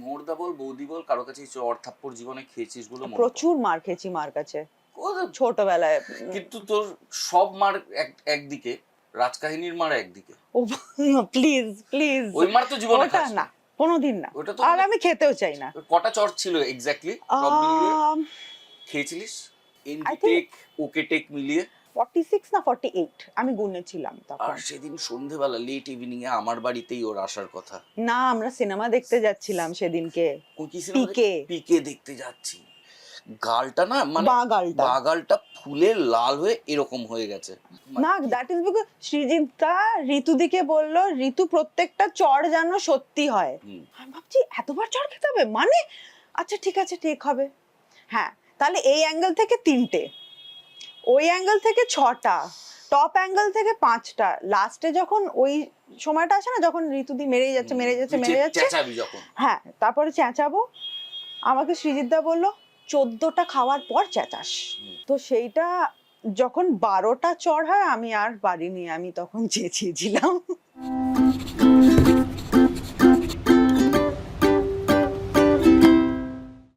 মোরদা বল বৌদি বল কারো কাছে চড় থাপ্পড় জীবনে খেয়েছিস বলে প্রচুর মার খেয়েছি মার কাছে ছোটবেলায়। কিন্তু তোর সব মার একদিকে, রাজকাহিনীর মার একদিকে। ও প্লিজ প্লিজ, ওই মার তো জীবনে ওটা খাস না, কোনোদিন না। ওটা তো আর আমি খেতেও চাই না। কটা চড় ছিল এক্স্যাক্টলি সব মিলিয়ে খেয়েছিলিস? এনটিটেক ওকে টেক মিলিয়ে 46 না 48 আমি গুনেছিলাম তখন। আর সেদিন সন্ধ্যেবেলা লেট ইভিনিং এ আমার বাড়িতেই ওর আসার কথা। না, আমরা সিনেমা দেখতে যাচ্ছিলাম সেদিনকে। ওই কি সিনেমা? পিকে দেখতে যাচ্ছি। গালটা না মানে বাগালটা ফুলে লাল হয়ে এরকম হয়ে গেছে। না, দ্যাট ইজ বিকজ সৃজিতা ঋতুদিকে বললো ঋতু প্রত্যেকটা চড় যেন সত্যি হয়। আমি ভাবছি এতবার চড় খেতে হবে মানে, আচ্ছা ঠিক আছে ঠিক হবে। হ্যাঁ, তাহলে এই অ্যাঙ্গেল থেকে 3টে, ওই অ্যাঙ্গেল থেকে 6টা, টপ অ্যাঙ্গেল থেকে 5টা। লাস্টে যখন ওই সময়টা আসে না, যখন ঋতুদি মেরেই যাচ্ছে হ্যাঁ, তারপরে চেঁচাবো, আমাকে সৃজিতদা বললো 14টা খাওয়ার পর চেঁচাস। তো সেইটা যখন 12টা চড় হয় আমি আর পারিনি, আমি তখন চেঁচিয়েছিলাম।